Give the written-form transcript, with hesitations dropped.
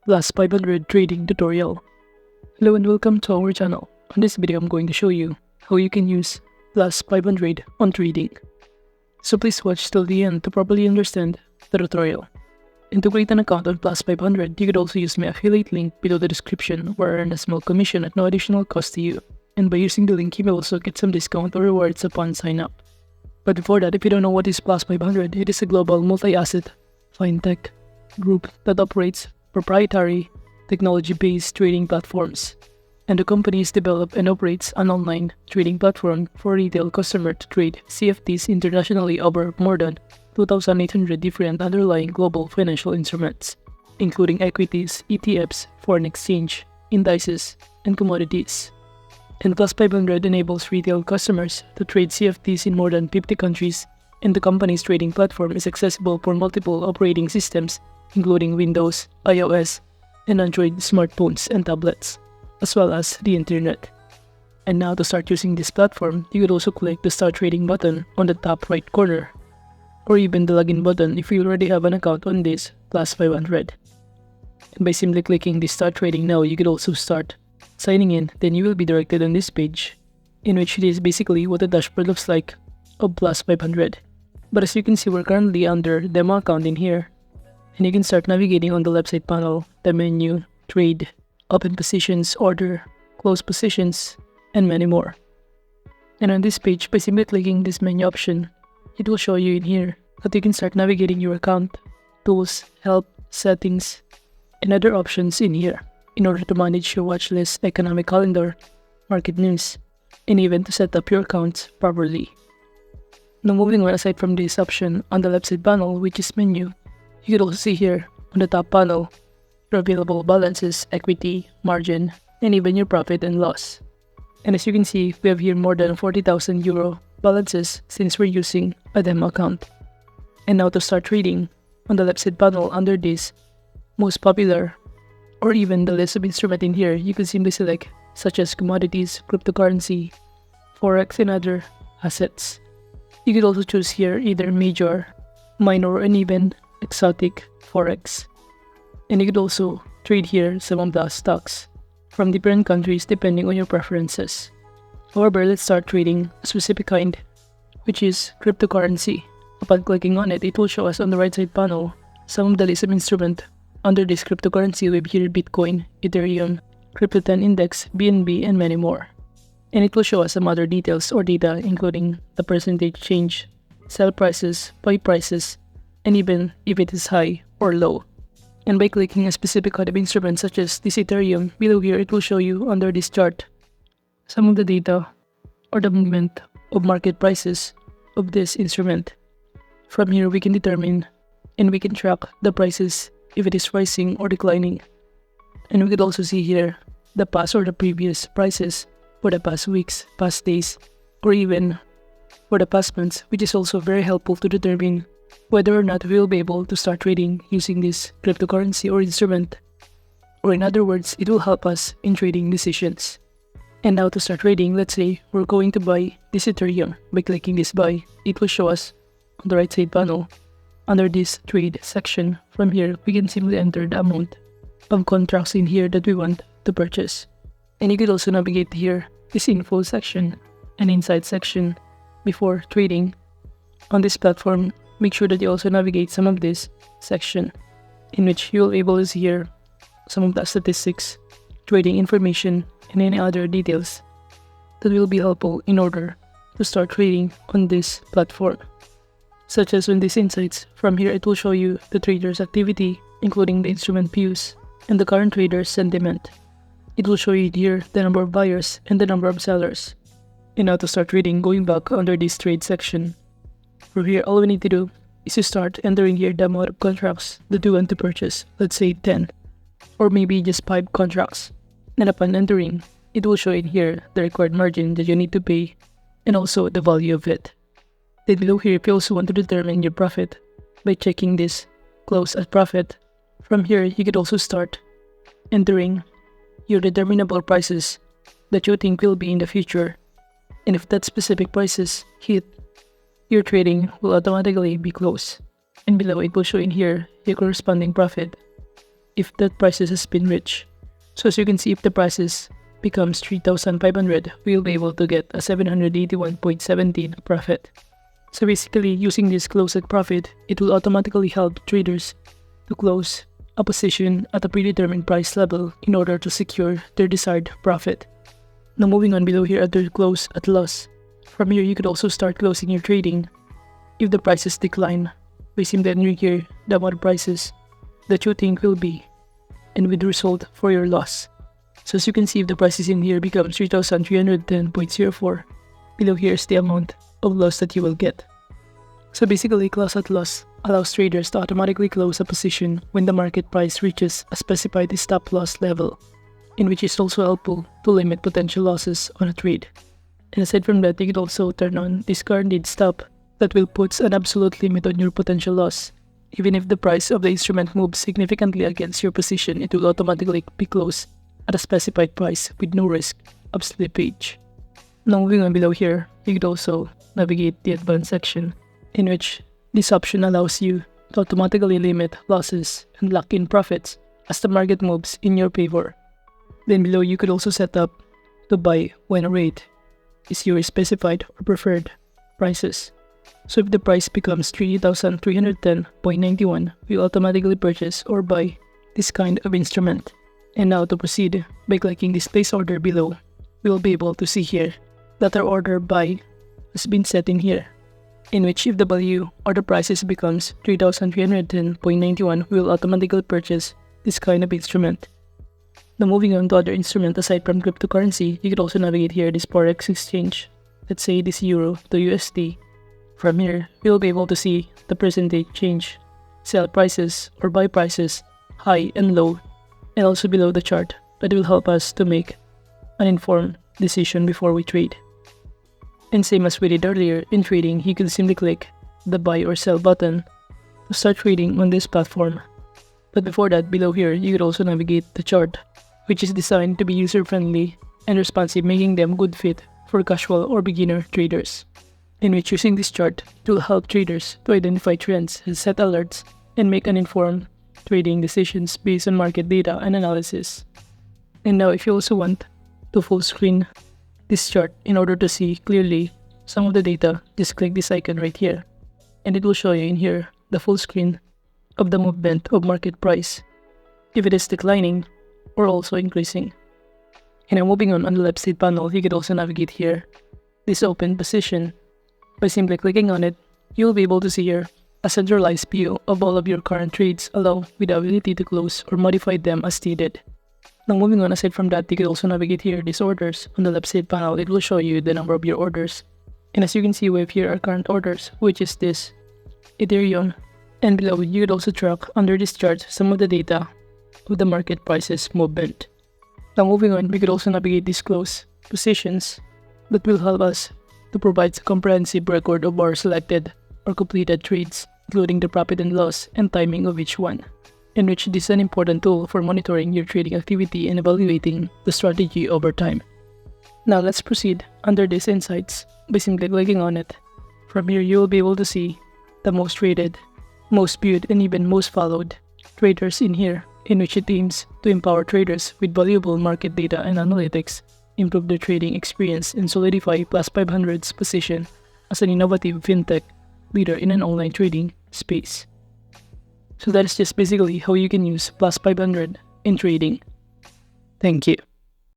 Plus500 trading tutorial. Hello and welcome to our channel. On this video, I'm going to show you how you can use Plus500 on trading. So please watch till the end to properly understand the tutorial. And to create an account on Plus500, you could also use my affiliate link below the description where I earn a small commission at no additional cost to you. And by using the link, you will also get some discount or rewards upon sign up. But before that, if you don't know what is Plus500, it is a global multi-asset fintech group that operates proprietary technology-based trading platforms. And the company is developed and operates an online trading platform for retail customers to trade CFDs internationally over more than 2,800 different underlying global financial instruments, including equities, ETFs, foreign exchange, indices, and commodities. And Plus500 enables retail customers to trade CFDs in more than 50 countries, and the company's trading platform is accessible for multiple operating systems, including Windows, iOS, and Android smartphones and tablets, as well as the internet. And now to start using this platform, you could also click the Start Trading button on the top right corner, or even the Login button if you already have an account on this Plus500. And by simply clicking the Start Trading now, you could also start signing in. Then you will be directed on this page, in which it is basically what the dashboard looks like of Plus500. But as you can see, we're currently under demo account in here, and you can start navigating on the left side panel, the menu, trade, open positions, order, close positions, and many more. And on this page, by simply clicking this menu option, it will show you in here that you can start navigating your account, tools, help, settings, and other options in here in order to manage your watch list, economic calendar, market news, and even to set up your accounts properly. Now moving on, aside from this option on the left side panel, which is menu, you could also see here on the top panel your available balances, equity, margin, and even your profit and loss. And as you can see, we have here more than 40,000 euro balances since we're using a demo account. And now to start trading, on the left side panel under this most popular or even the list of instruments in here, you can simply select such as commodities, cryptocurrency, forex, and other assets. You could also choose here either major, minor, and even exotic forex. And you could also trade here some of the stocks from different countries depending on your preferences. However, let's start trading a specific kind, which is cryptocurrency. Upon clicking on it, it will show us on the right side panel some of the list of instruments. Under this cryptocurrency, we have here Bitcoin, Ethereum, Crypto10 Index, BNB, and many more. And it will show us some other details or data, including the percentage change, sell prices, buy prices, and even if it is high or low. And by clicking a specific kind of instrument such as this Ethereum, below here it will show you under this chart some of the data or the movement of market prices of this instrument. From here we can determine and we can track the prices if it is rising or declining. And we could also see here the past or the previous prices for the past weeks, past days, or even for the past months, which is also very helpful to determine whether or not we will be able to start trading using this cryptocurrency or instrument. Or in other words, it will help us in trading decisions. And now to start trading, let's say we're going to buy this Ethereum. By clicking this buy, it will show us on the right side panel under this trade section. From here, we can simply enter the amount of contracts in here that we want to purchase. And you could also navigate here this info section and insight section before trading. On this platform, make sure that you also navigate some of this section in which you'll be able to see here some of the statistics, trading information, and any other details that will be helpful in order to start trading on this platform. Such as on these insights, from here it will show you the trader's activity, including the instrument views and the current trader's sentiment. It will show you here the number of buyers and the number of sellers. And now to start trading, going back under this trade section, from here all we need to do is to start entering here the amount of contracts that we want to purchase, let's say 10, or maybe just 5 contracts. And upon entering, it will show in here the required margin that you need to pay and also the value of it. Then below here, if you also want to determine your profit by checking this close at profit, from here you could also start entering your determinable prices that you think will be in the future. And if that specific prices hit, your trading will automatically be closed. And below it will show in here your corresponding profit if that prices has been reached. So as you can see, if the prices becomes 3,500, we'll be able to get a 781.17 profit. So basically, using this close at profit, it will automatically help traders to close a position at a predetermined price level in order to secure their desired profit. Now moving on below here under close at loss. From here, you could also start closing your trading if the prices decline by simply entering here the amount of prices that you think will be and with the result for your loss. So as you can see, if the prices in here become 3,310.04, below here is the amount of loss that you will get. So basically, close at loss allows traders to automatically close a position when the market price reaches a specified stop loss level, in which is also helpful to limit potential losses on a trade. And aside from that, you can also turn on this guaranteed stop that will put an absolute limit on your potential loss. Even if the price of the instrument moves significantly against your position, it will automatically be closed at a specified price with no risk of slippage. Now moving on below here, you could also navigate the advanced section, in which this option allows you to automatically limit losses and lock in profits as the market moves in your favor. Then below, you could also set up to buy when a rate is your specified or preferred prices. So if the price becomes 3,310.91, we will automatically purchase or buy this kind of instrument. And now to proceed, by clicking this place order below, we will be able to see here that our order buy has been set in here, in which if the value or the prices becomes 3,310.91, we will automatically purchase this kind of instrument. Now moving on to other instrument aside from cryptocurrency, you could also navigate here this forex exchange. Let's say this euro to USD. From here, you'll be able to see the percentage change, sell prices or buy prices, high and low, and also below the chart that will help us to make an informed decision before we trade. And same as we did earlier, in trading, you can simply click the buy or sell button to start trading on this platform. But before that, below here, you could also navigate the chart, which is designed to be user-friendly and responsive, making them good fit for casual or beginner traders. In which using this chart, it will help traders to identify trends, set alerts, and make an informed trading decisions based on market data and analysis. And now if you also want to full screen this chart in order to see clearly some of the data, just click this icon right here, and it will show you in here the full screen of the movement of market price, if it is declining or also increasing. And now moving on the left side panel, you can also navigate here this open position. By simply clicking on it, you will be able to see here a centralized view of all of your current trades, along with the ability to close or modify them as needed. Now moving on, aside from that, you can also navigate here these orders. On the left side panel, it will show you the number of your orders. And as you can see, we have here our current orders, which is this Ethereum. And below, you could also track under this chart some of the data of the market prices movement. Now moving on, we could also navigate these close positions that will help us to provide a comprehensive record of our selected or completed trades, including the profit and loss and timing of each one, in which this is an important tool for monitoring your trading activity and evaluating the strategy over time. Now let's proceed under these insights by simply clicking on it. From here, you will be able to see the most traded, most viewed, and even most followed traders in here, in which it aims to empower traders with valuable market data and analytics, improve their trading experience, and solidify Plus500's position as an innovative fintech leader in an online trading space. So that is just basically how you can use Plus500 in trading. Thank you.